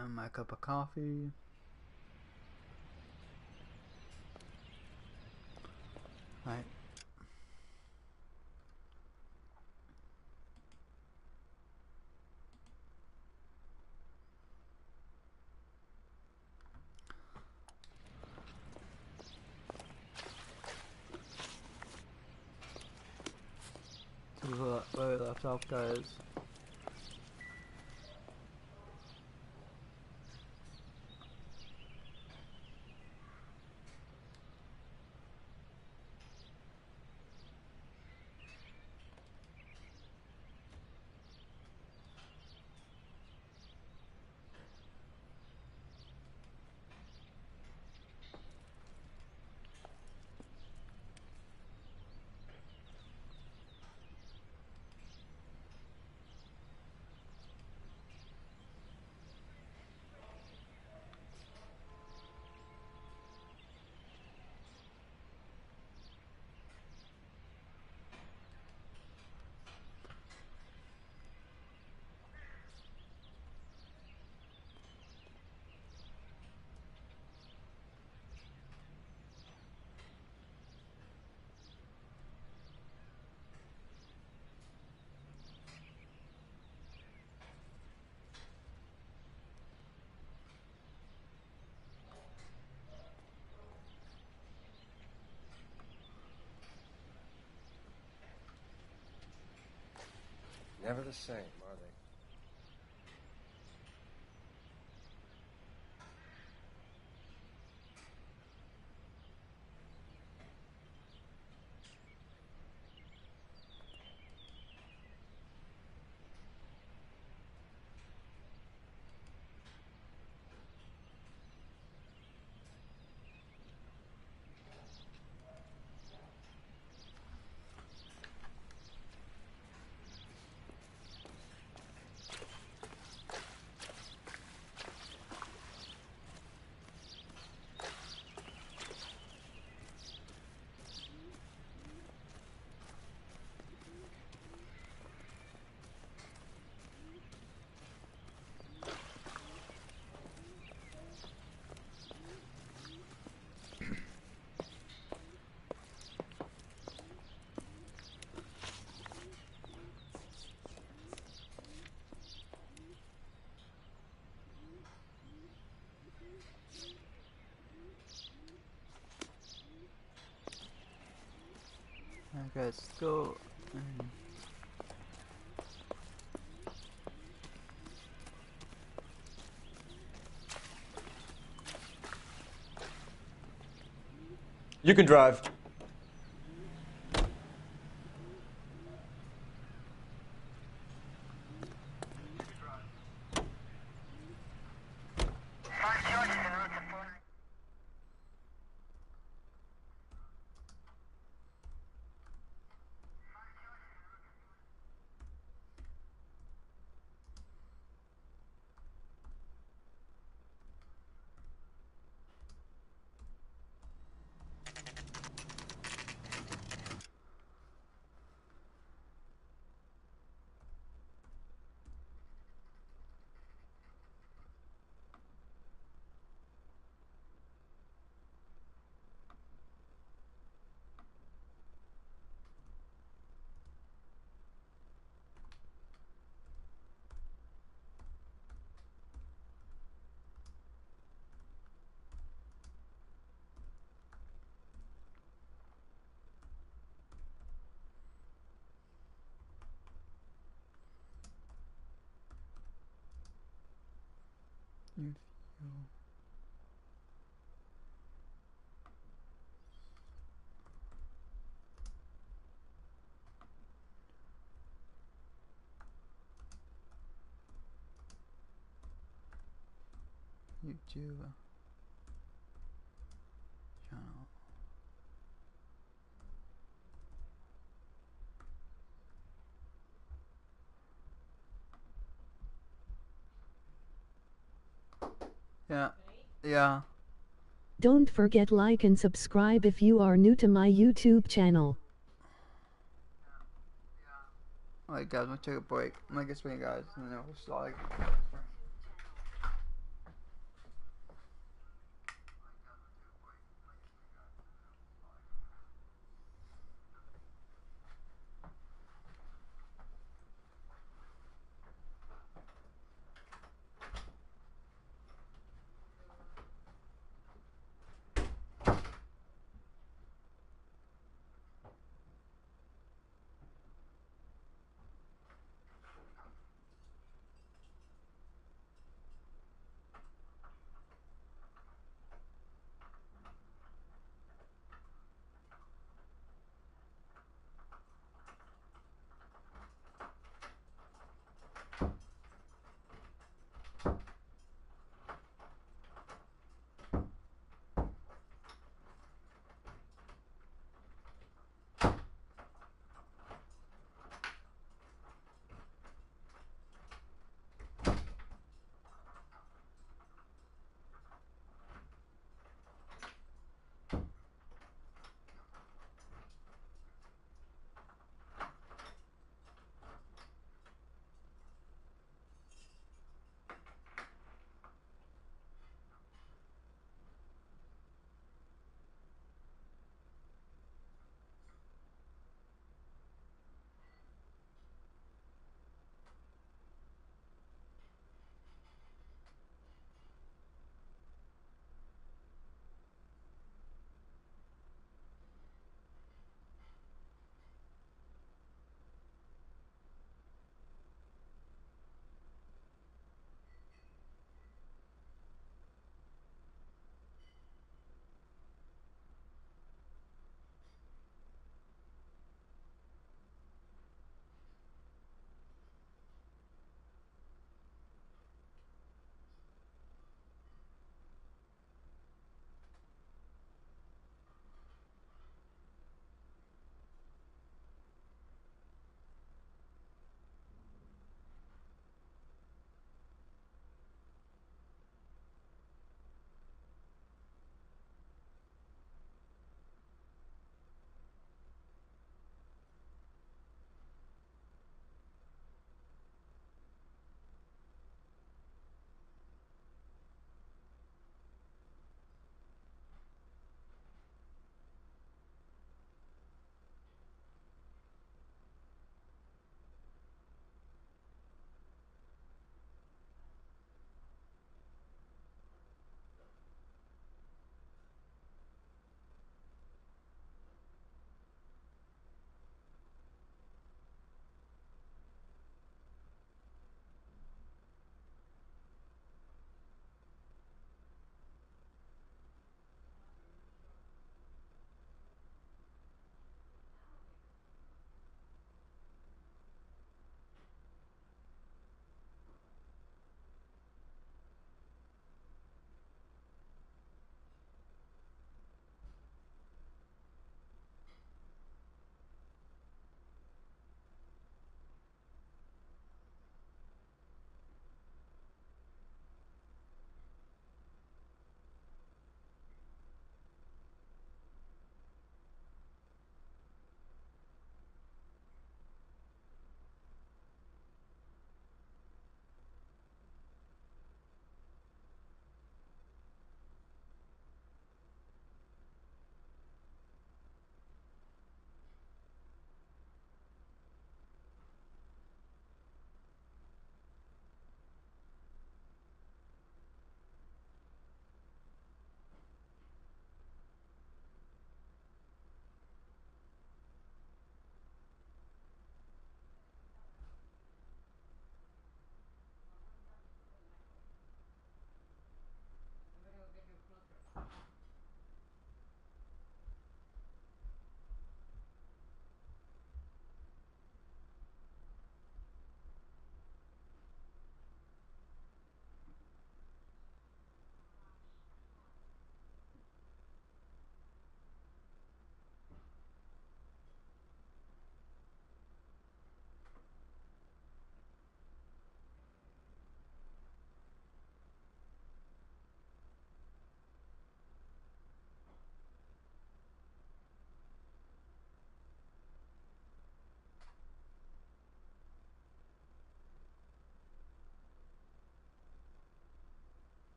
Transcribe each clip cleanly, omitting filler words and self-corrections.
And my cup of coffee. Right. So where we left off, guys. Never the same, are they? Alright, guys, let's go. You can drive. You YouTube channel. Yeah, yeah. Don't forget like and subscribe if you are new to my YouTube channel. Alright, guys, I'm gonna take a break. I'm gonna get swing, guys, and then we'll start.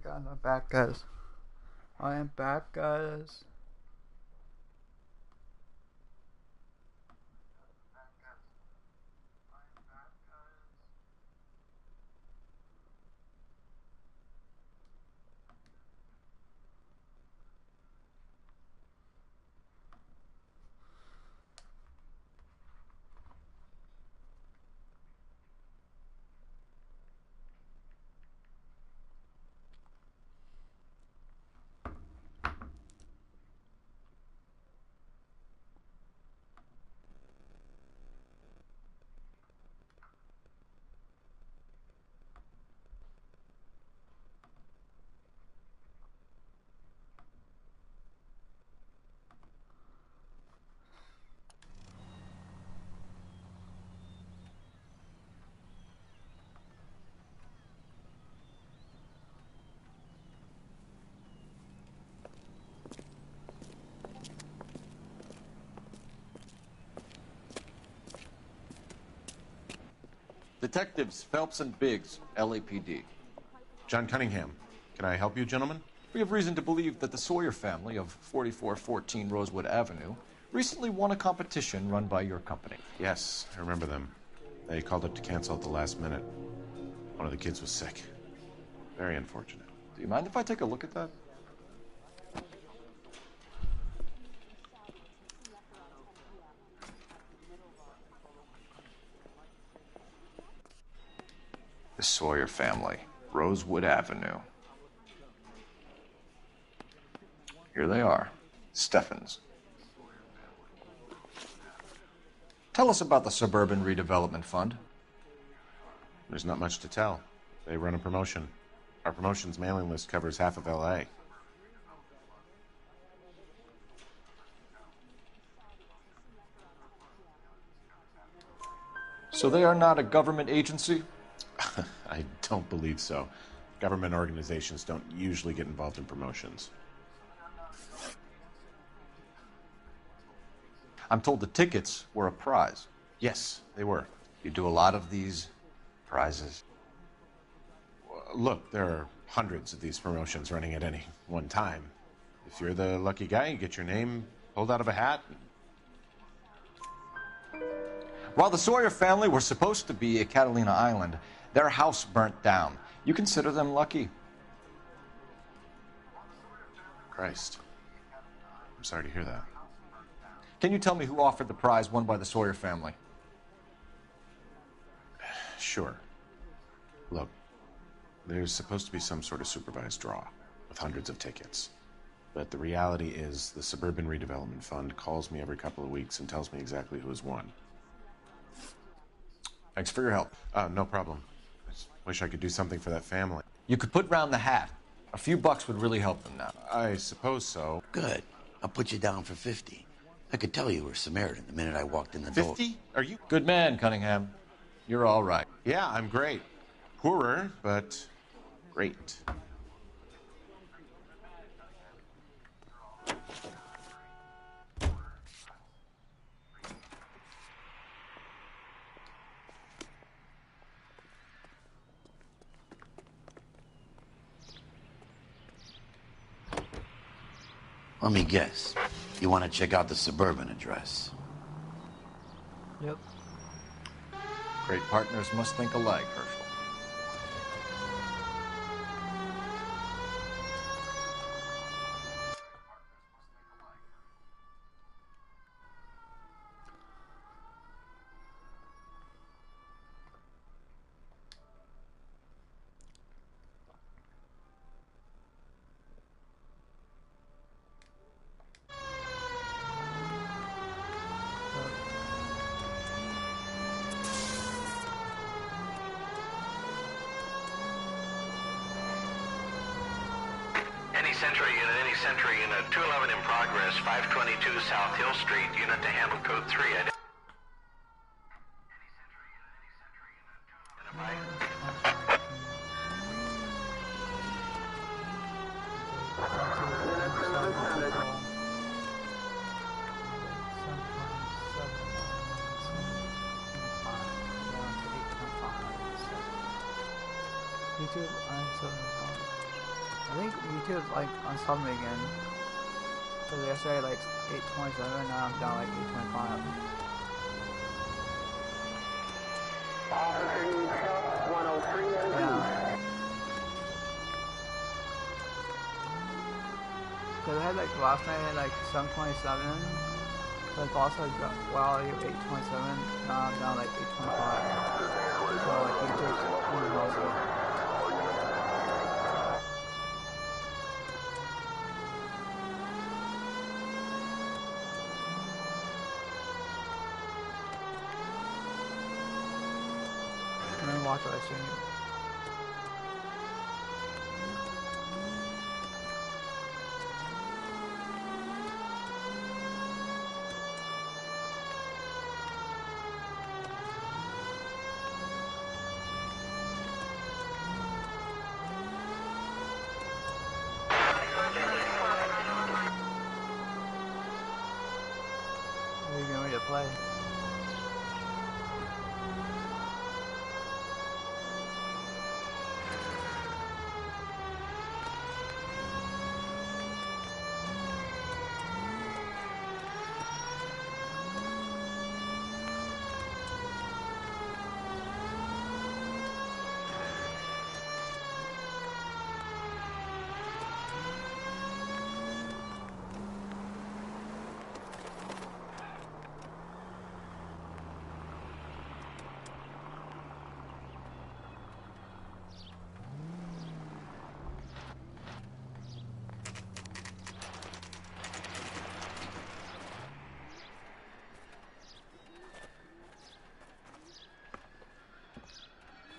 God, I'm back, guys. I am back, guys. Detectives Phelps and Biggs, LAPD. John Cunningham. Can I help you, gentlemen? We have reason to believe that the Sawyer family of 4414 Rosewood Avenue recently won a competition run by your company. Yes, I remember them. They called up to cancel at the last minute. One of the kids was sick. Very unfortunate. Do you mind if I take a look at that? The Sawyer family, Rosewood Avenue. Here they are, Steffens. Tell us about the Suburban Redevelopment Fund. There's not much to tell. They run a promotion. Our promotion's mailing list covers half of L.A. So they are not a government agency? I don't believe so. Government organizations don't usually get involved in promotions. I'm told the tickets were a prize. Yes, they were. You do a lot of these prizes. Look, there are hundreds of these promotions running at any one time. If you're the lucky guy, you get your name pulled out of a hat. While the Sawyer family were supposed to be at Catalina Island, their house burnt down. You consider them lucky? Christ. I'm sorry to hear that. Can you tell me who offered the prize won by the Sawyer family? Sure. Look, there's supposed to be some sort of supervised draw with hundreds of tickets. But the reality is the Suburban Redevelopment Fund calls me every couple of weeks and tells me exactly who has won. Thanks for your help. No problem. I just wish I could do something for that family. You could put round the hat. A few bucks would really help them now. I suppose so. Good. I'll put you down for 50. I could tell you were Samaritan the minute I walked in the door. 50? Are you? Good man, Cunningham. You're all right. Yeah, I'm great. Poorer, but great. Let me guess. You want to check out the Suburban address? Yep. Great partners must think alike, Herschel. Any Century Unit, 211 in progress, 522 South Hill Street, unit to handle code 3. YouTube, I'm 7. think YouTube's like unsubscribed me again. Cause yesterday like 827, now I'm down like 825. Officer needs help, 103 Yeah. Cause I had like last night I had like 727. Like also while you 827, now I'm down like 825. So like YouTube's also. And then watch what I stream. Are you getting ready to play?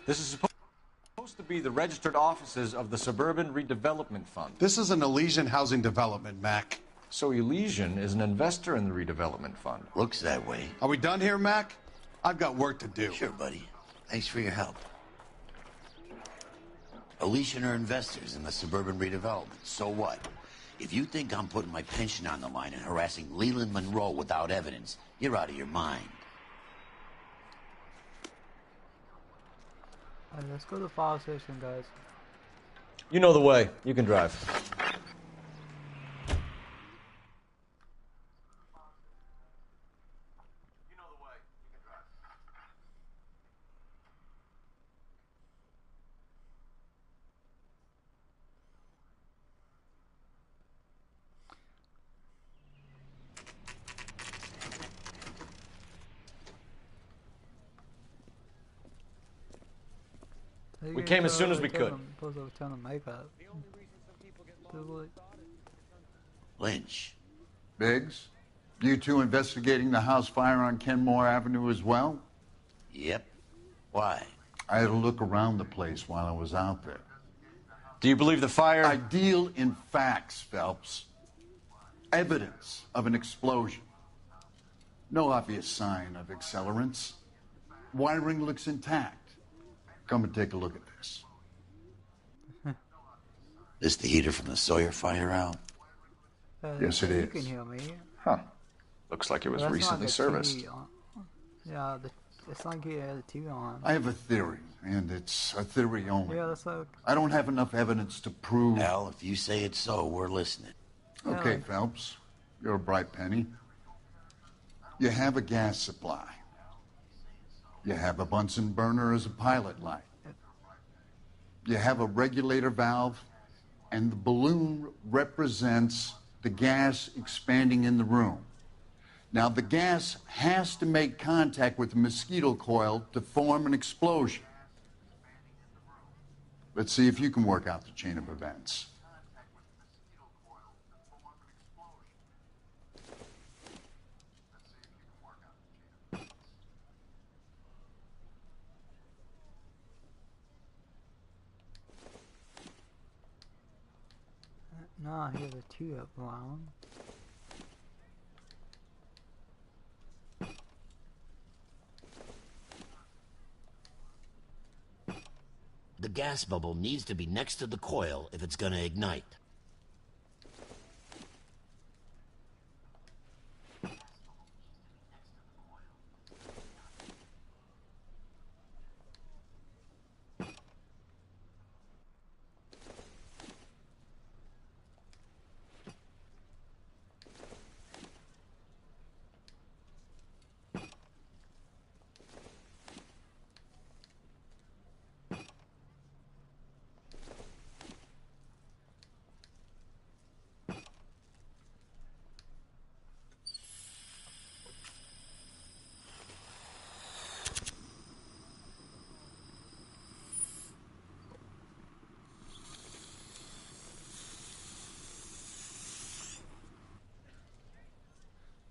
This is supposed to be the registered offices of the Suburban Redevelopment Fund. This is an Elysian housing development, Mac. So Elysian is an investor in the redevelopment fund. Looks that way. Are we done here, Mac? I've got work to do. Sure, buddy. Thanks for your help. Elysian are investors in the suburban redevelopment. So what? If you think I'm putting my pension on the line and harassing Leland Monroe without evidence, you're out of your mind. Alright, let's go to the fire station, guys. You know the way. You can drive. We came as soon as we could. Supposed to turn the mic up. Lynch. Biggs, you two investigating the house fire on Kenmore Avenue as well? Yep. Why? I had a look around the place while I was out there. Do you believe the fire? I deal in facts, Phelps. Evidence of an explosion. No obvious sign of accelerants. Wiring looks intact. Come and take a look at this. This the heater from the Sawyer fire out? Yes, it You is. can hear me. Huh. Looks like it was But that's not recently the serviced. TV on. Yeah, it's not getting the TV on. I have a theory, and it's a theory only. Yeah, that's like. I don't have enough evidence to prove... Al, if you say it's so, we're listening. Okay, Yeah. Phelps. You're a bright penny. You have a gas supply. You have a Bunsen burner as a pilot light. You have a regulator valve, and the balloon represents the gas expanding in the room. Now, the gas has to make contact with the mosquito coil to form an explosion. Let's see if you can work out the chain of events. No, here's a two up round. The gas bubble needs to be next to the coil if it's gonna ignite.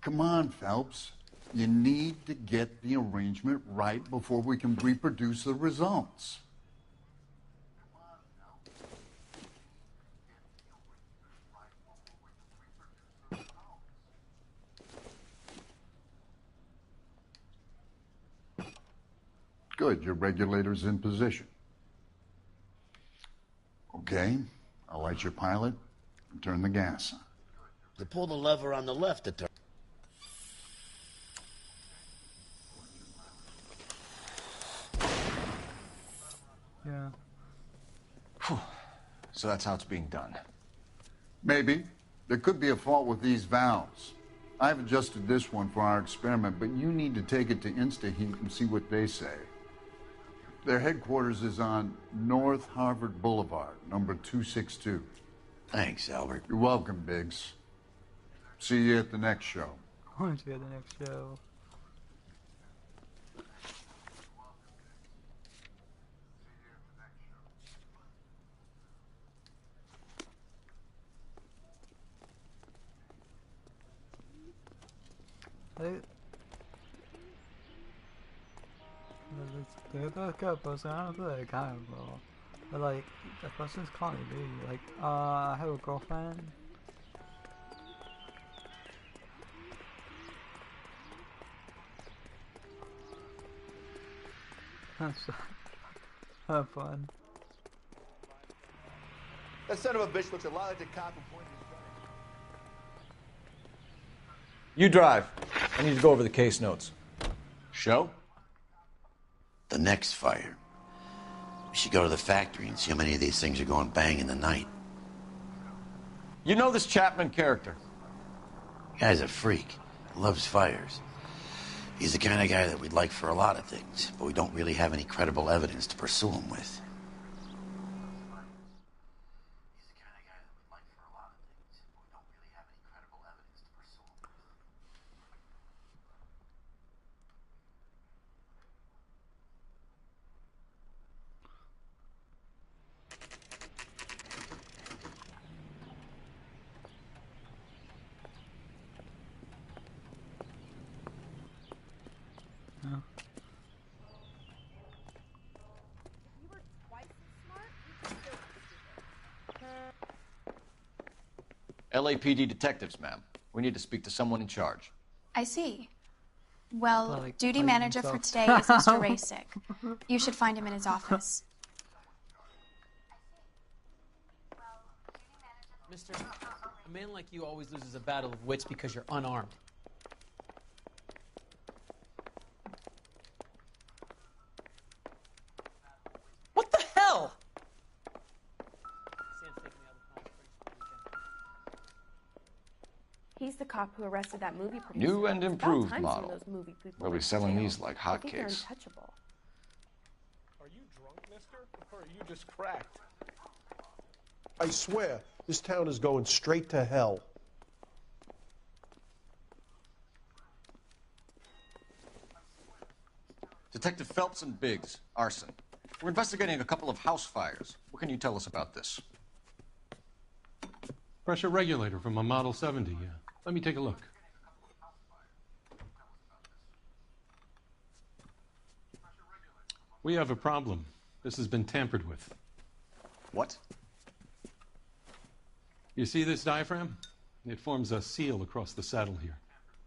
Come on, Phelps. You need to get the arrangement right before we can reproduce the results. Good, your regulator's in position. Okay, I'll light your pilot and turn the gas on. To pull the lever on the left to turn. Yeah. Whew. So that's how it's being done. Maybe. There could be a fault with these valves. I've adjusted this one for our experiment, but you need to take it to InstaHeat and see what they say. Their headquarters is on North Harvard Boulevard, number 262. Thanks, Albert. You're welcome, Biggs. See you at the next show. I want to see the next show. Let's go, person. I don't know that guy, bro. But like, that person's calling me, like, I have a girlfriend. That's have fun. That son of a bitch looks a lot like the cop who pointed his gun at you. You drive. I need to go over the case notes. Show? The next fire. We should go to the factory and see how many of these things are going bang in the night. You know this Chapman character? Guy's a freak. Loves fires. He's the kind of guy that we'd like for a lot of things, but we don't really have any credible evidence to pursue him with. LAPD detectives, ma'am. We need to speak to someone in charge. I see. Well, like, duty fighting manager for himself. today is Mr. Rasick. You should find him in his office. Mister, a man like you always loses a battle of wits because you're unarmed. What the hell? He's the cop who arrested that movie producer. New and It's improved about time some of model. those movie people We'll be went to selling jail. these like I think they're hotcakes. untouchable. Are you drunk, mister? Or are you just cracked? I swear, this town is going straight to hell. Detective Phelps and Biggs, arson. We're investigating a couple of house fires. What can you tell us about this? Pressure regulator from a Model 70, yeah. Let me take a look. We have a problem. This has been tampered with. What? You see this diaphragm? It forms a seal across the saddle here.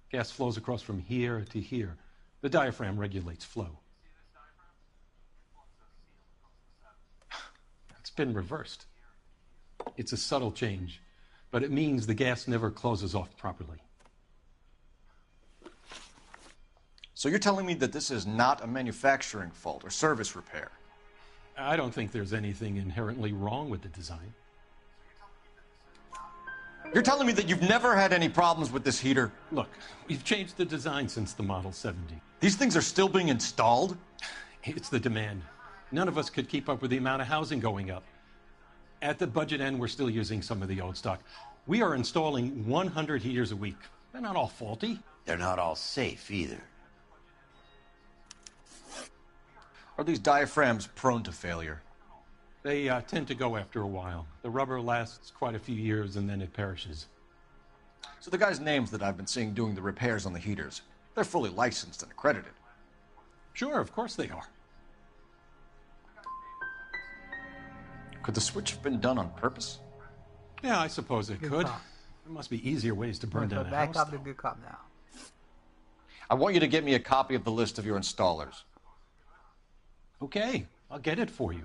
Gas flows across from here to here. The diaphragm regulates flow. It's been reversed. It's a subtle change, but it means the gas never closes off properly. So you're telling me that this is not a manufacturing fault or service repair? I don't think there's anything inherently wrong with the design. You're telling me that you've never had any problems with this heater? Look, we've changed the design since the Model 70. These things are still being installed? It's the demand. None of us could keep up with the amount of housing going up. At the budget end, we're still using some of the old stock. We are installing 100 heaters a week. They're not all faulty. They're not all safe either. Are these diaphragms prone to failure? They tend to go after a while. The rubber lasts quite a few years and then it perishes. So the guys' names that I've been seeing doing the repairs on the heaters, they're fully licensed and accredited. Sure, of course they are. Could the switch have been done on purpose? Yeah, I suppose it could. cop. There must be easier ways to burn down a Bad house. cop to good cop now. I want you to get me a copy of the list of your installers. Okay, I'll get it for you.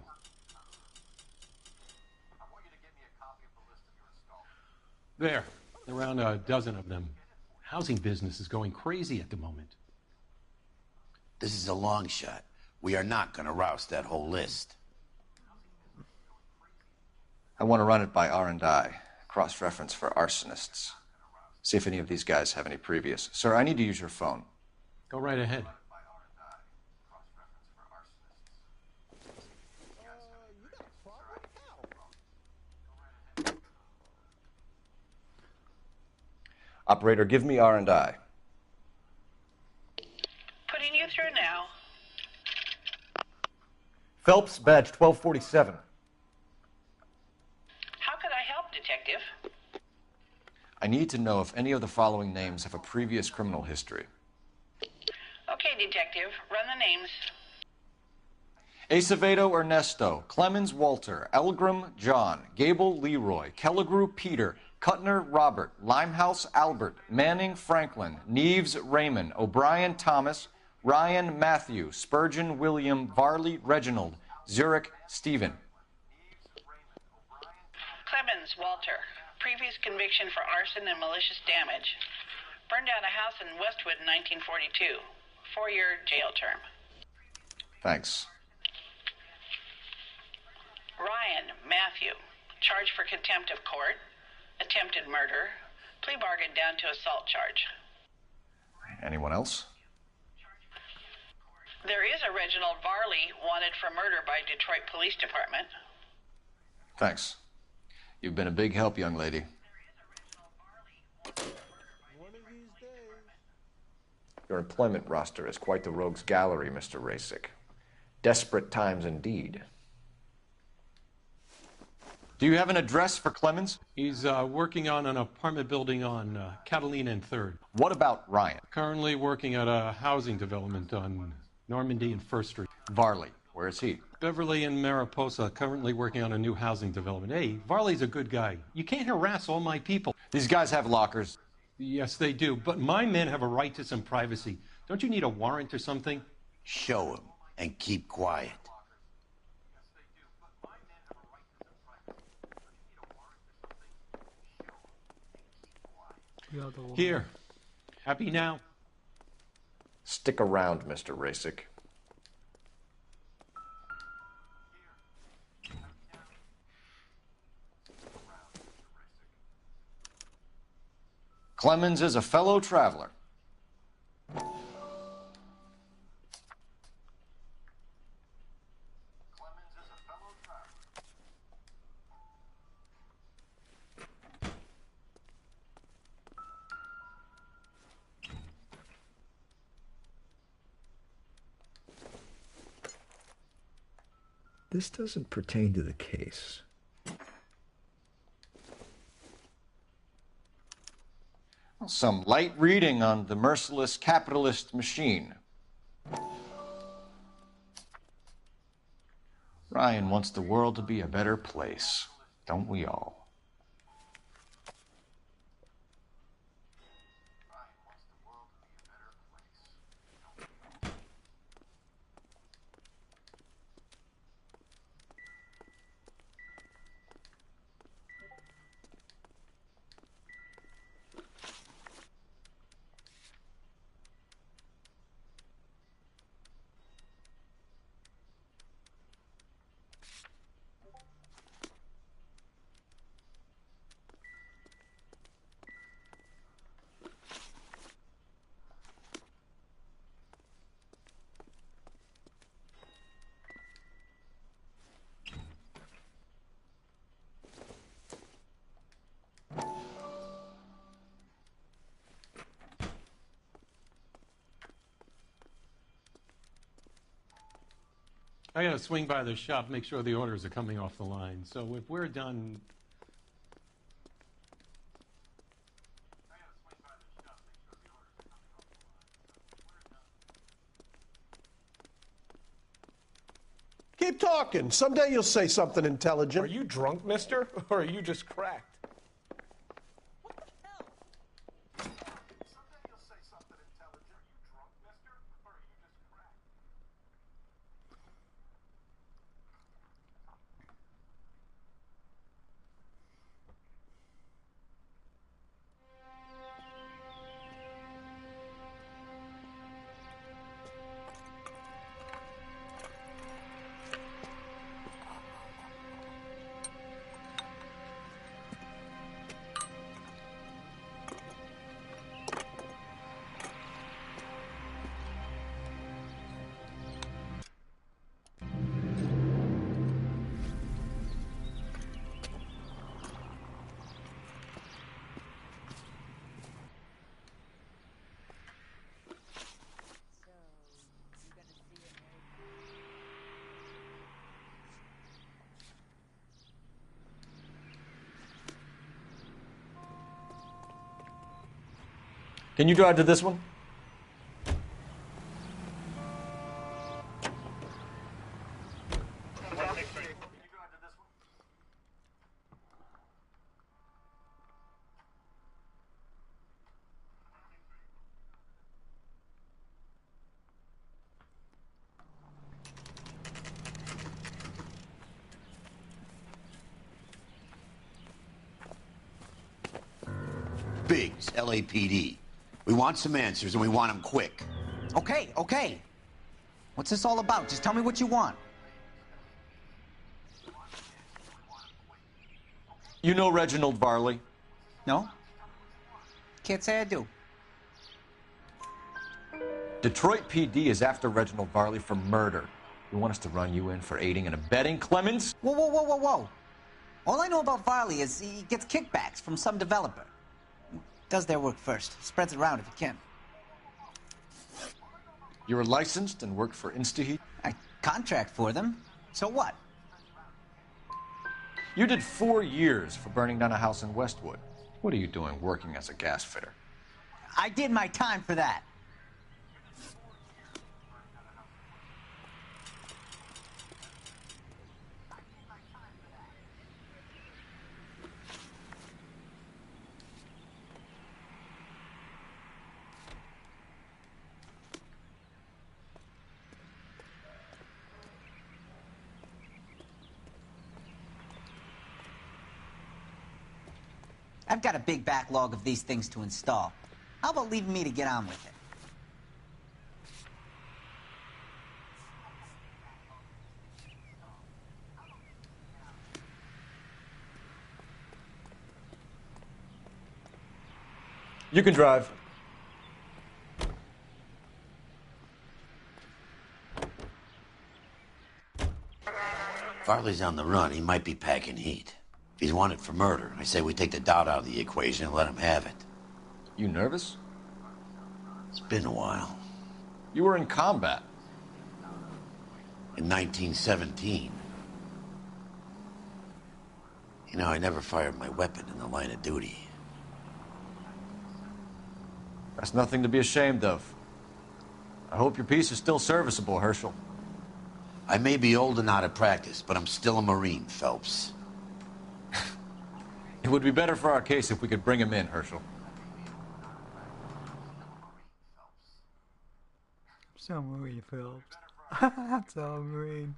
There, around a dozen of them. Housing business is going crazy at the moment. This is a long shot. We are not going to roust that whole list. I want to run it by R&I, cross-reference for arsonists. See if any of these guys have any previous. Sir, I need to use your phone. Go right ahead. Operator, give me R&I. Putting you through now. Phelps, badge 1247. How could I help, Detective? I need to know if any of the following names have a previous criminal history. Okay, Detective. Run the names. Acevedo Ernesto, Clemens Walter, Elgram John, Gable Leroy, Kelligrew Peter, Kuttner Robert, Limehouse Albert, Manning Franklin, Neves Raymond, O'Brien Thomas, Ryan Matthew, Spurgeon William, Varley Reginald, Zurich Stephen. Clemens Walter. Previous conviction for arson and malicious damage. Burned down a house in Westwood in 1942. 4-year jail term. Thanks. Ryan Matthew. Charged for contempt of court. Attempted murder. Plea bargain down to assault charge. Anyone else? There is a Reginald Varley wanted for murder by Detroit Police Department. Thanks. You've been a big help, young lady. Your employment roster is quite the rogues gallery, Mr. Rasick. Desperate times indeed. Do you have an address for Clemens? He's working on an apartment building on Catalina and 3rd. What about Ryan? Currently working at a housing development on Normandy and 1st Street. Varley, where is he? Beverly and Mariposa, currently working on a new housing development. Hey, Varley's a good guy. You can't harass all my people. These guys have lockers. Yes, they do, but my men have a right to some privacy. Don't you need a warrant or something? Show him and keep quiet. Here. Happy now? Stick around, Mr. Rasick. Clemens is a fellow traveler. This doesn't pertain to the case. Some light reading on the merciless capitalist machine. Ryan wants the world to be a better place, don't we all? I gotta swing by the shop, make sure the orders are coming off the line. So if we're done... Keep talking. Someday you'll say something intelligent. Are you drunk, mister? Or are you just cracked? Can you drive to this one? Biggs, LAPD. We want some answers, and we want them quick. Okay, okay. What's this all about? Just tell me what you want. You know Reginald Varley? No? Can't say I do. Detroit PD is after Reginald Varley for murder. You want us to run you in for aiding and abetting Clemens? Whoa, whoa, whoa, whoa, whoa. All I know about Varley is he gets kickbacks from some developer. Does their work first. Spreads it around if he can. You were licensed and worked for InstaHeat? I contract for them. So what? You did 4 years for burning down a house in Westwood. What are you doing working as a gas fitter? I did my time for that. I've got a big backlog of these things to install. How about leaving me to get on with it? You can drive. Varley's on the run. He might be packing heat. If he's wanted for murder, I say we take the doubt out of the equation and let him have it. You nervous? It's been a while. You were in combat. In 1917. You know, I never fired my weapon in the line of duty. That's nothing to be ashamed of. I hope your piece is still serviceable, Herschel. I may be old and out of practice, but I'm still a Marine, Phelps. It would be better for our case if we could bring him in, Herschel. So Marine, Phelps. That's so Marine.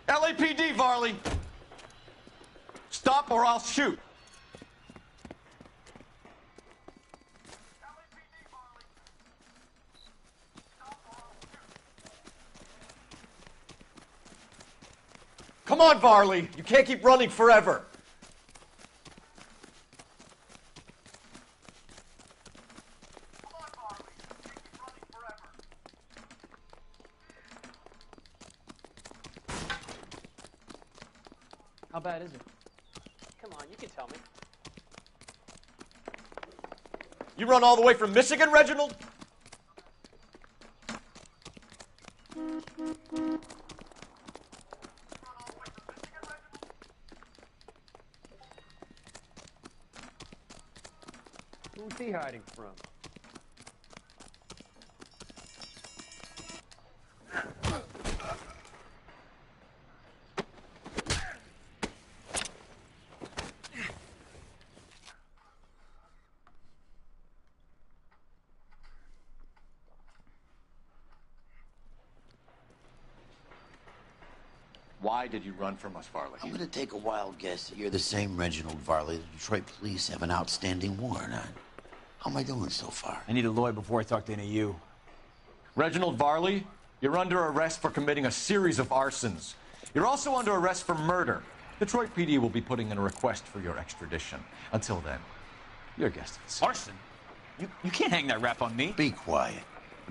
LAPD, Varley! Stop or I'll shoot! Come on, Varley! You can't keep running forever! How bad is it? Come on, you can tell me. You run all the way from Michigan, Reginald? Who's he, hiding from? Why did you run from us, Varley? I'm gonna take a wild guess that you're the same Reginald Varley the Detroit police have an outstanding warrant on. How am I doing so far? I need a lawyer before I talk to any of you. Reginald Varley, you're under arrest for committing a series of arsons. You're also under arrest for murder. Detroit PD will be putting in a request for your extradition. Until then, your guest is. Arson? You can't hang that rap on me. Be quiet.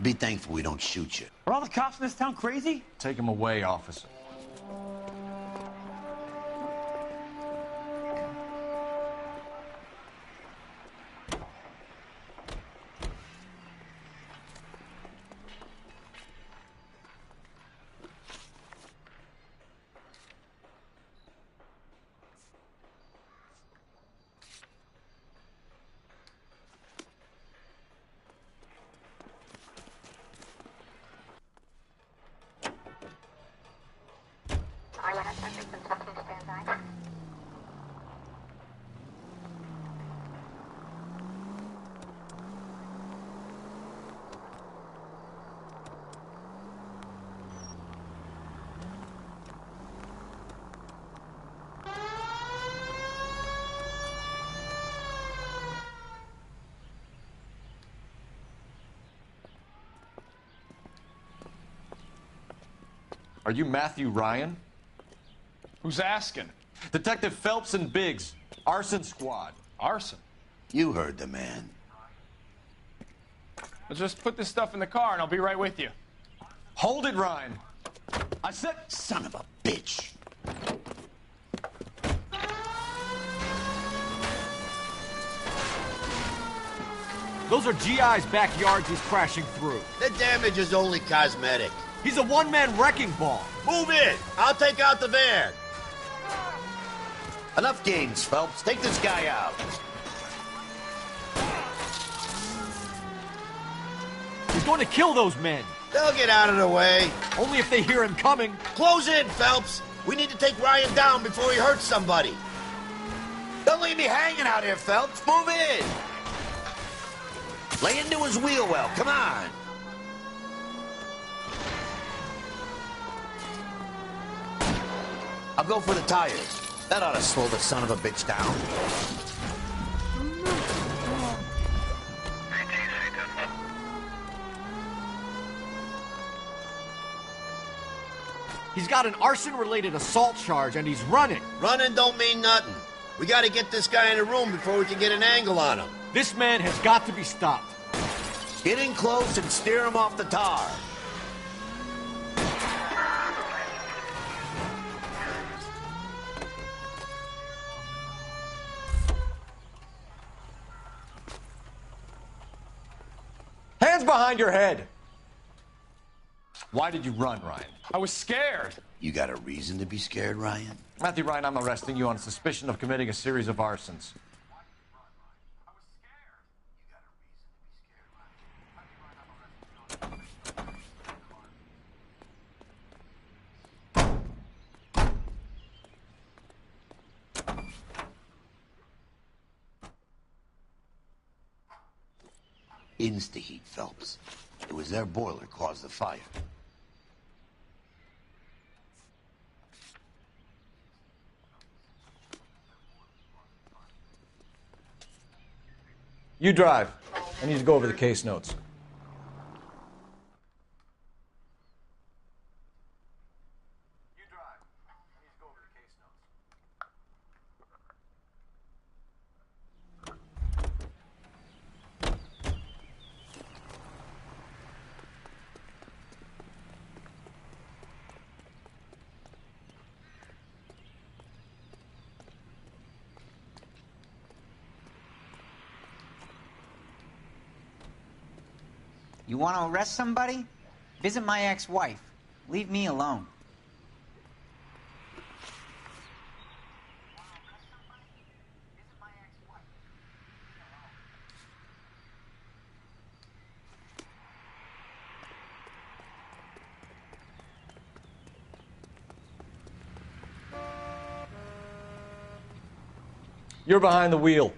Be thankful we don't shoot you. Are all the cops in this town crazy? Take him away, officer. Are you Matthew Ryan? Who's asking? Detective Phelps and Biggs, Arson Squad. Arson? You heard the man. Let's just put this stuff in the car and I'll be right with you. Hold it, Ryan. I said, son of a bitch. Those are GI's backyards he's crashing through. The damage is only cosmetic. He's a one-man wrecking ball. Move in. I'll take out the van. Enough games, Phelps. Take this guy out. He's going to kill those men. They'll get out of the way. Only if they hear him coming. Close in, Phelps. We need to take Ryan down before he hurts somebody. Don't leave me hanging out here, Phelps. Move in. Lay into his wheel well. Come on. I'll go for the tires. That ought to slow the son of a bitch down. He's got an arson-related assault charge, and he's running. Running don't mean nothing. We got to get this guy in a room before we can get an angle on him. This man has got to be stopped. Get in close and steer him off the tar. Hands behind your head. Why did you run, Ryan? I was scared. You got a reason to be scared, Ryan? Matthew Ryan, I'm arresting you on suspicion of committing a series of arsons. Insta-heat, Phelps. It was their boiler caused the fire. You drive. I need to go over the case notes. You want to arrest somebody? Visit my ex-wife. Leave me alone. you're behind the wheel.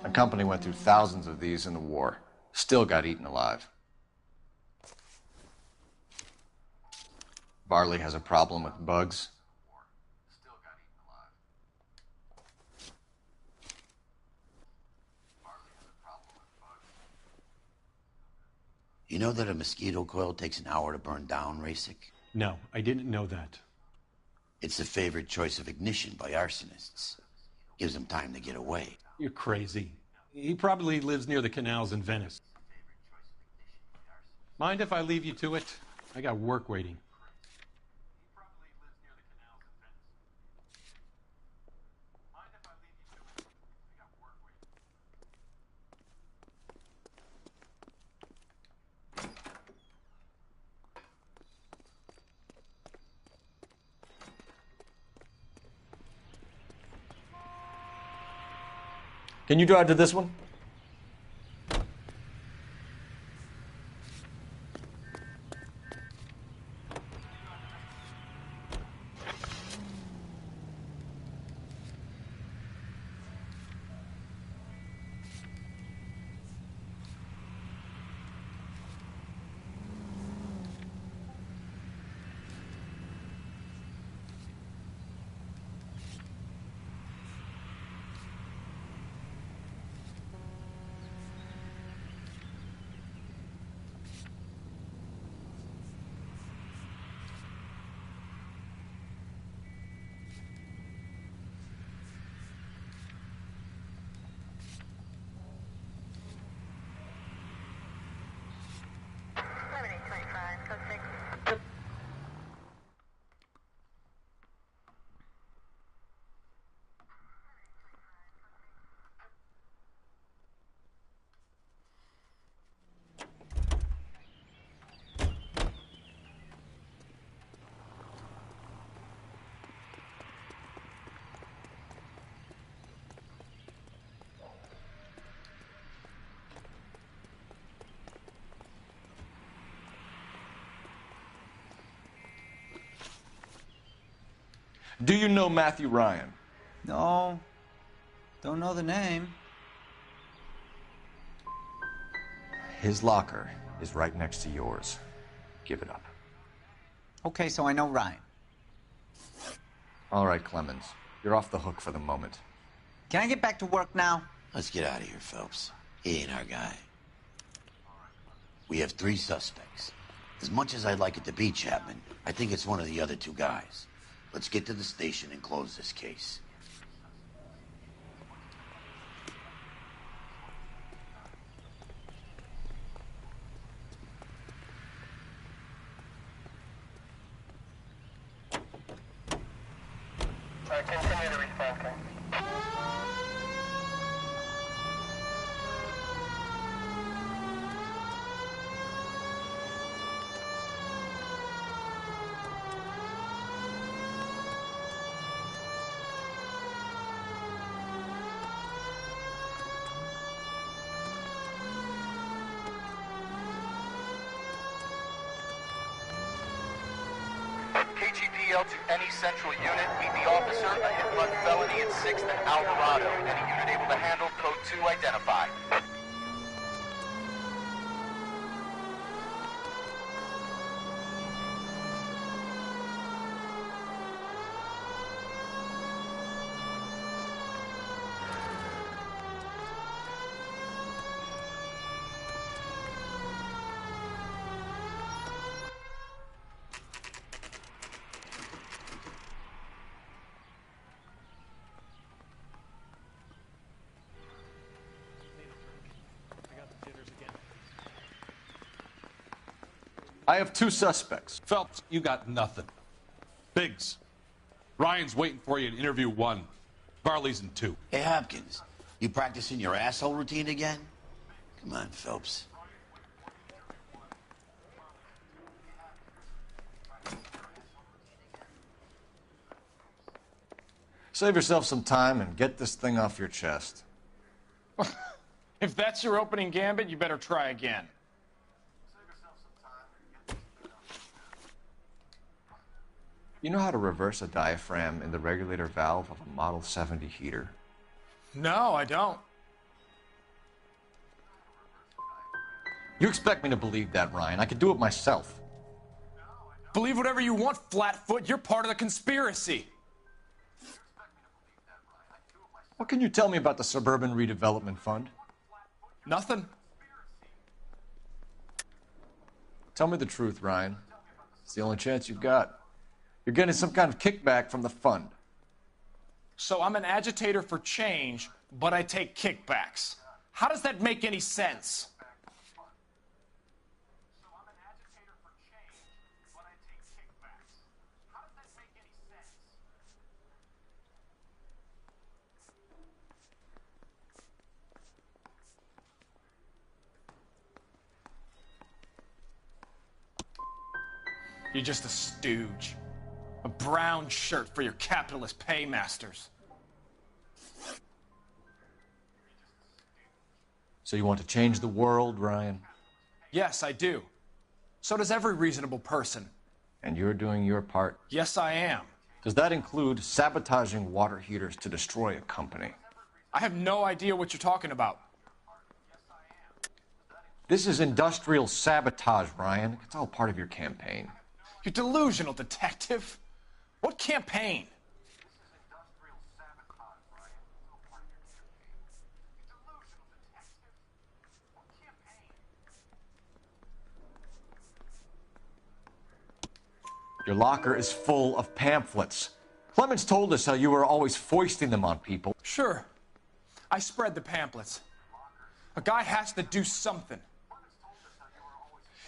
The company went through thousands of these in the war. Still got eaten alive. Varley has a problem with bugs. You know that a mosquito coil takes an hour to burn down, Rasik? No, I didn't know that. It's the favorite choice of ignition by arsonists. Gives them time to get away. You're crazy. He probably lives near the canals in Venice. Mind if I leave you to it? I got work waiting. Can you drive to this one? Do you know Matthew Ryan? No, don't know the name. His locker is right next to yours. Give it up. Okay, so I know Ryan. All right, Clemens. You're off the hook for the moment. Can I get back to work now? Let's get out of here, Phelps. He ain't our guy. We have 3 suspects. As much as I'd like it to be Chapman, I think it's one of the other 2 guys. Let's get to the station and close this case. Continue to respond, Ken. KGPL to any central unit. Meet the officer, a hit-run felony at 6th and Alvarado. Any unit able to handle, code 2 identified. I have 2 suspects. Phelps, you got nothing. Biggs, Ryan's waiting for you in interview 1. Varley's in 2. Hey, Hopkins, you practicing your asshole routine again? Come on, Phelps. Save yourself some time and get this thing off your chest. If that's your opening gambit, you better try again. You know how to reverse a diaphragm in the regulator valve of a Model 70 heater? No, I don't. You expect me to believe that, Ryan? I could do it myself. Believe whatever you want, Flatfoot. You're part of the conspiracy. What can you tell me about the Suburban Redevelopment Fund? Nothing. Tell me the truth, Ryan. It's the only chance you've got. You're getting some kind of kickback from the fund. So I'm an agitator for change, but I take kickbacks. How does that make any sense? You're just a stooge. A brown shirt for your capitalist paymasters. So you want to change the world, Ryan? Yes, I do. So does every reasonable person. And you're doing your part? Yes, I am. Does that include sabotaging water heaters to destroy a company? I have no idea what you're talking about. This is industrial sabotage, Ryan. It's all part of your campaign. You're delusional, detective. What campaign? Your locker is full of pamphlets. Clemens told us how you were always foisting them on people. Sure. I spread the pamphlets. A guy has to do something.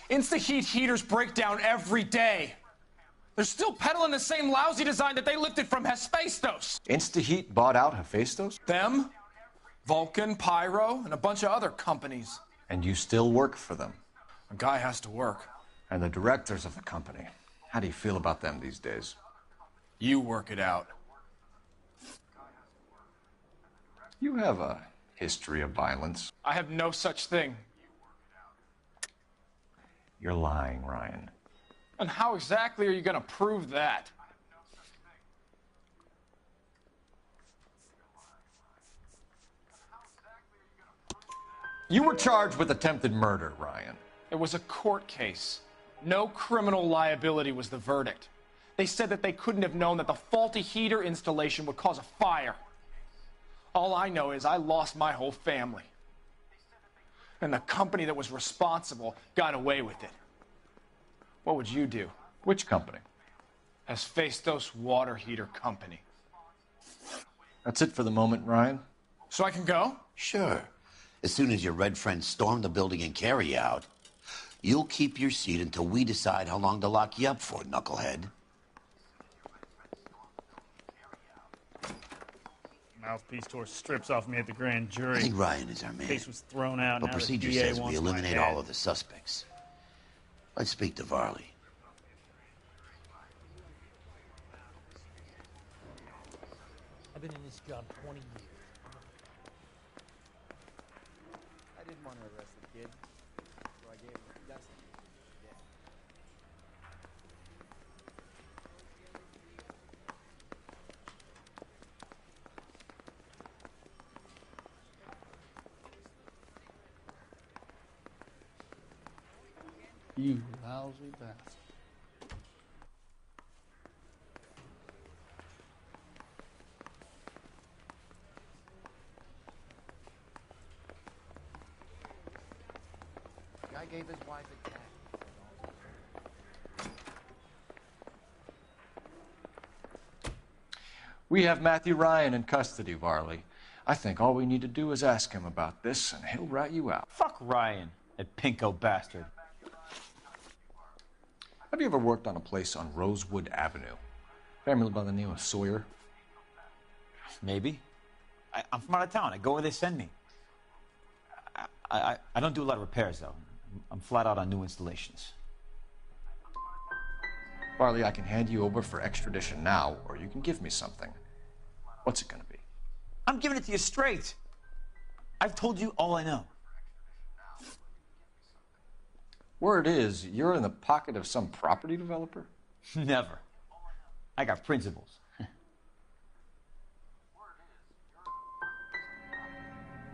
Insta-heat heaters break down every day. They're still peddling the same lousy design that they lifted from Hephaestus. Insta-heat bought out Hephaestus? Them, Vulcan, Pyro, and a bunch of other companies. And you still work for them? A guy has to work. And the directors of the company. How do you feel about them these days? You work it out. You have a history of violence. I have no such thing. You're lying, Ryan. And how exactly are you going to prove that? You were charged with attempted murder, Ryan. It was a court case. No criminal liability was the verdict. They said that they couldn't have known that the faulty heater installation would cause a fire. All I know is I lost my whole family. And the company that was responsible got away with it. What would you do? Which company? Hephaestus Water Heater Company. That's it for the moment, Ryan. So I can go? Sure. As soon as your red friends storm the building and carry out, you'll keep your seat until we decide how long to lock you up for, knucklehead. Mouthpiece tore strips off me at the grand jury. I think Ryan is our man. Case was thrown out. But now procedure the DA says we wants eliminate my all head. of the suspects. Let's speak to Varley. I've been in this job 20 years. I didn't want to arrest the kid, so I gave him custody. Yeah. You lousy bastard. Guy gave his wife a cat. We have Matthew Ryan in custody, Varley. I think all we need to do is ask him about this, and he'll rat you out. Fuck Ryan, that pinko bastard. Have you ever worked on a place on Rosewood Avenue? Family by the name of Sawyer? Maybe. I'm from out of town. I go where they send me. I don't do a lot of repairs, though. I'm flat out on new installations. Varley, I can hand you over for extradition now, or you can give me something. What's it gonna be? I'm giving it to you straight. I've told you all I know. Word is, you're in the pocket of some property developer? Never. I got principles.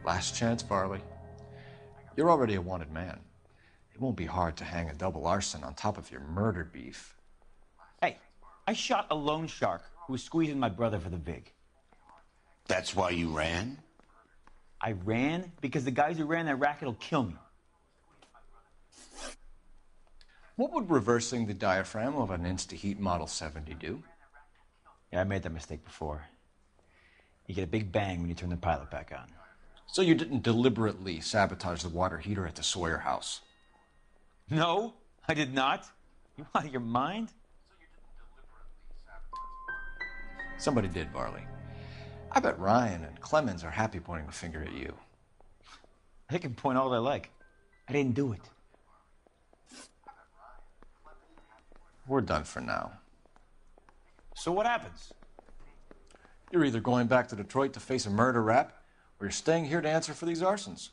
Last chance, Varley. You're already a wanted man. It won't be hard to hang a double arson on top of your murder beef. Hey, I shot a loan shark who was squeezing my brother for the vig. That's why you ran? I ran because the guys who ran that racket will kill me. What would reversing the diaphragm of an Insta-Heat Model 70 do? Yeah, I made that mistake before. You get a big bang when you turn the pilot back on. So you didn't deliberately sabotage the water heater at the Sawyer house? No, I did not. You out of your mind? Somebody did, Varley. I bet Ryan and Clemens are happy pointing the finger at you. They can point all they like. I didn't do it. We're done for now. So what happens? You're either going back to Detroit to face a murder rap, or you're staying here to answer for these arsons.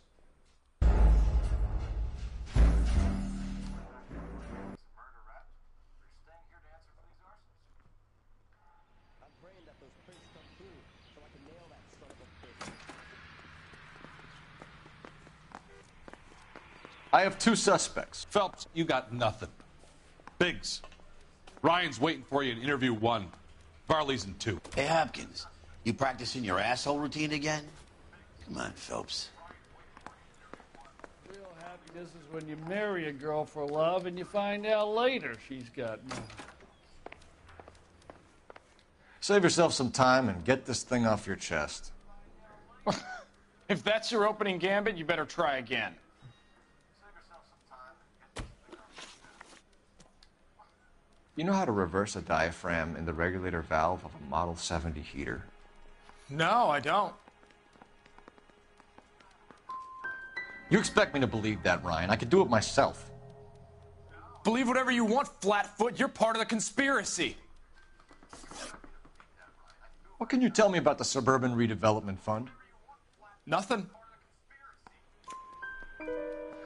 I have two suspects. Phelps, you got nothing. Biggs, Ryan's waiting for you in interview 1. Varley's in 2. Hey, Hopkins, you practicing your asshole routine again? Come on, Phelps. Real happiness is when you marry a girl for love and you find out later she's got money. Save yourself some time and get this thing off your chest. If that's your opening gambit, you better try again. You know how to reverse a diaphragm in the regulator valve of a Model 70 heater? No, I don't. You expect me to believe that, Ryan? I could do it myself. Believe whatever you want, Flatfoot. You're part of the conspiracy. What can you tell me about the Suburban Redevelopment Fund? Nothing.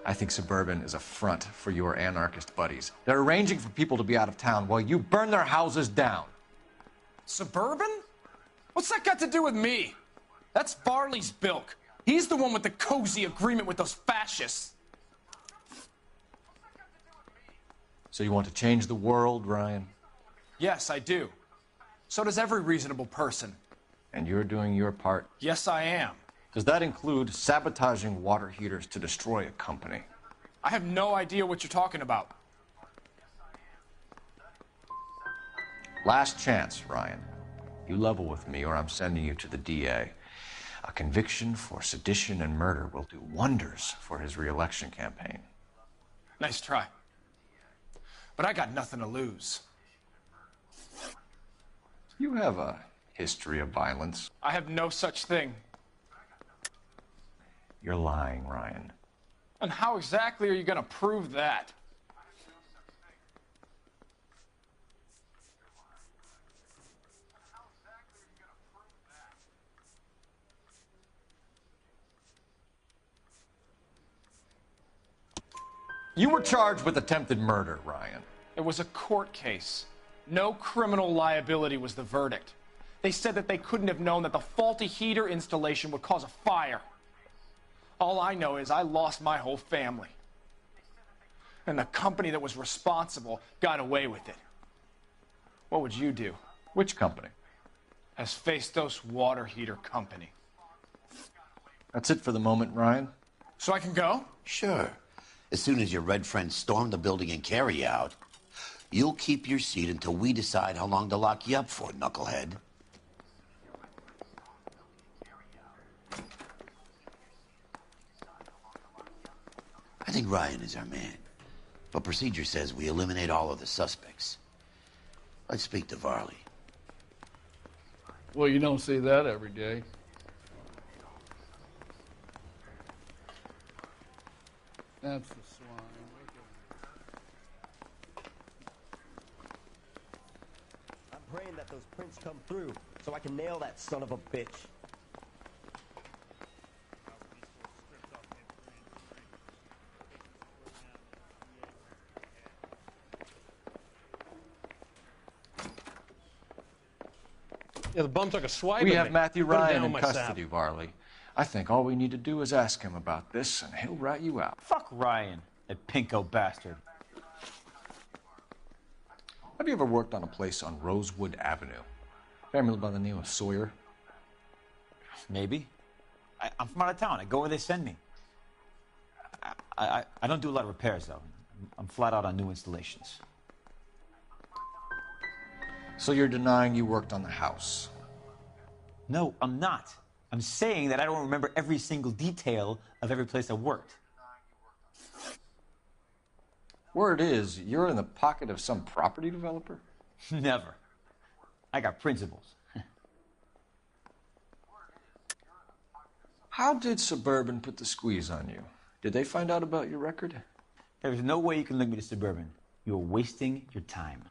I think Suburban is a front for your anarchist buddies. They're arranging for people to be out of town while you burn their houses down. Suburban? What's that got to do with me? That's Varley's bilk. He's the one with the cozy agreement with those fascists. So you want to change the world, Ryan? Yes, I do. So does every reasonable person. And you're doing your part? Yes, I am. Does that include sabotaging water heaters to destroy a company? I have no idea what you're talking about. Last chance, Ryan. You level with me or I'm sending you to the DA. A conviction for sedition and murder will do wonders for his re-election campaign. Nice try. But I got nothing to lose. You have a history of violence. I have no such thing. You're lying, Ryan. And how exactly are you going to prove that? You were charged with attempted murder, Ryan. It was a court case. No criminal liability was the verdict. They said that they couldn't have known that the faulty heater installation would cause a fire. All I know is I lost my whole family. And the company that was responsible got away with it. What would you do? Which company? Hephaestus Water Heater Company. That's it for the moment, Ryan. So I can go? Sure. As soon as your red friends storm the building and carry out, you'll keep your seat until we decide how long to lock you up for, knucklehead. I think Ryan is our man. But procedure says we eliminate all of the suspects. Let's speak to Varley. Well, you don't see that every day. That's the swine. I'm praying that those prints come through so I can nail that son of a bitch. Yeah, the bum took a swipe We at have me. Matthew Put him Ryan down in my custody, Varley. I think all we need to do is ask him about this, and he'll rat you out. Fuck Ryan, that pinko bastard. Have you ever worked on a place on Rosewood Avenue? Family by the name of Sawyer? Maybe. I'm from out of town. I go where they send me. I don't do a lot of repairs, though. I'm flat out on new installations. So you're denying you worked on the house? No, I'm not. I'm saying that I don't remember every single detail of every place I worked. Word is, you're in the pocket of some property developer? Never. I got principles. How did Suburban put the squeeze on you? Did they find out about your record? There's no way you can link me to Suburban. You're wasting your time.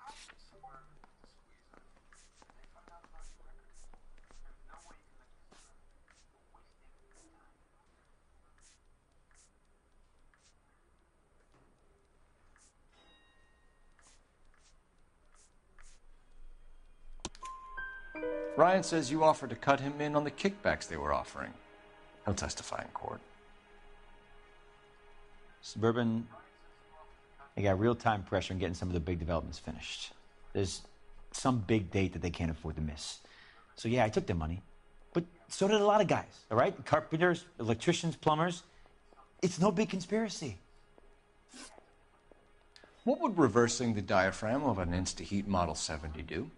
Ryan says you offered to cut him in on the kickbacks they were offering. He'll testify in court. Suburban, they got real-time pressure on getting some of the big developments finished. There's some big date that they can't afford to miss. So yeah, I took their money. But so did a lot of guys, all right? Carpenters, electricians, plumbers. It's no big conspiracy. What would reversing the diaphragm of an Instaheat Model 70 do?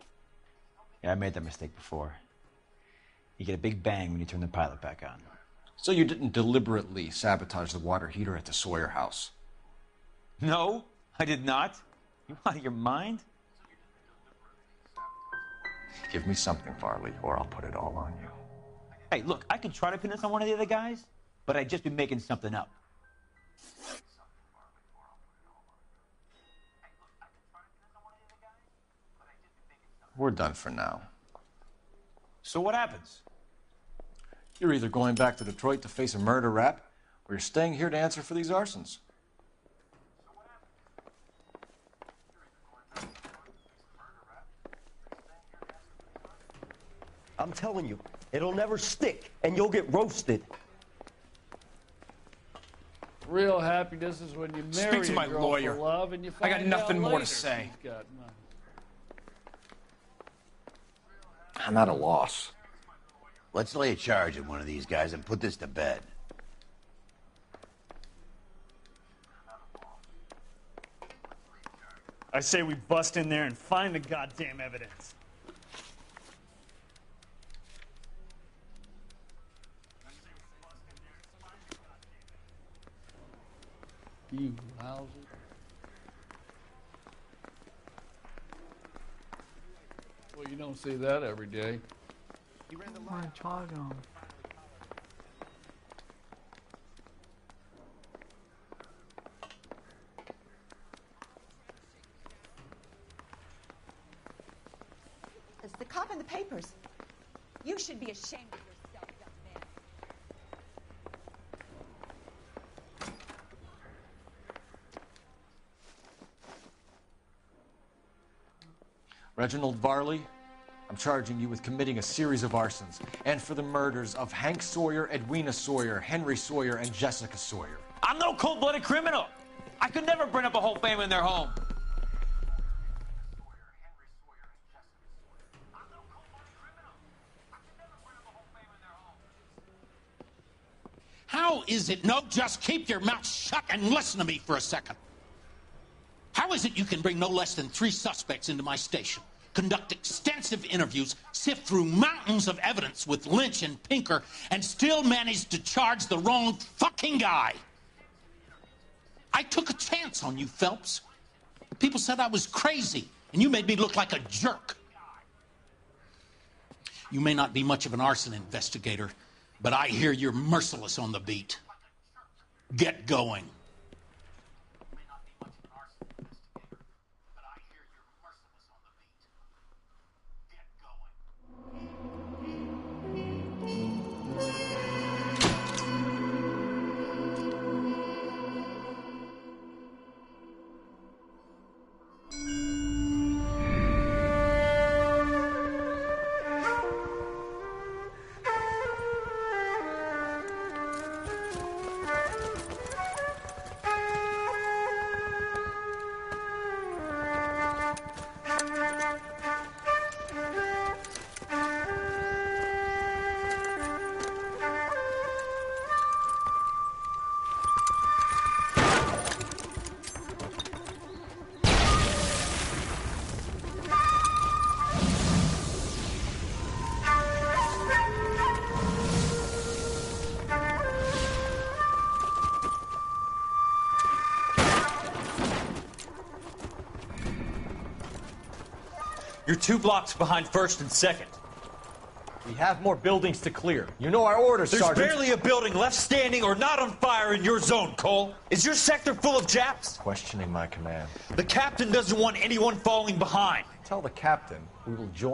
Yeah, I made that mistake before. You get a big bang when you turn the pilot back on. So you didn't deliberately sabotage the water heater at the Sawyer house? No, I did not. You out of your mind? Give me something, Varley, or I'll put it all on you. Hey, look, I could try to pin this on one of the other guys, but I'd just be making something up. We're done for now. So what happens? You're either going back to Detroit to face a murder rap, or you're staying here to answer for these arsons. I'm telling you, it'll never stick, and you'll get roasted. Real happiness is when you marry Speak to my a girl lawyer. for love and you I find got nothing out more to later say. she's got money. I'm at a loss. Let's lay a charge at one of these guys and put this to bed. I say we bust in there and find the goddamn evidence. You lousy. Well, you don't see that every day. My charger. It's the cop in the papers. You should be ashamed of yourself, young man. Reginald Varley, I'm charging you with committing a series of arsons and for the murders of Hank Sawyer, Edwina Sawyer, Henry Sawyer, and Jessica Sawyer. I'm no cold-blooded criminal. I could never break bring up a whole family in their home? How is it? No, just keep your mouth shut and listen to me for a second. How is it you can bring no less than 3 suspects into my station, conduct extensive interviews, sift through mountains of evidence with Lynch and Pinker, and still manage to charge the wrong fucking guy? I took a chance on you, Phelps. People said I was crazy, and you made me look like a jerk. You may not be much of an arson investigator, but I hear you're merciless on the beat. Get going. You're 2 blocks behind 1st and 2nd. We have more buildings to clear. You know our orders, There's Sergeant. barely a building left standing or not on fire in your zone, Cole. Is your sector full of Japs? Questioning my command. The captain doesn't want anyone falling behind. Tell the captain we will join.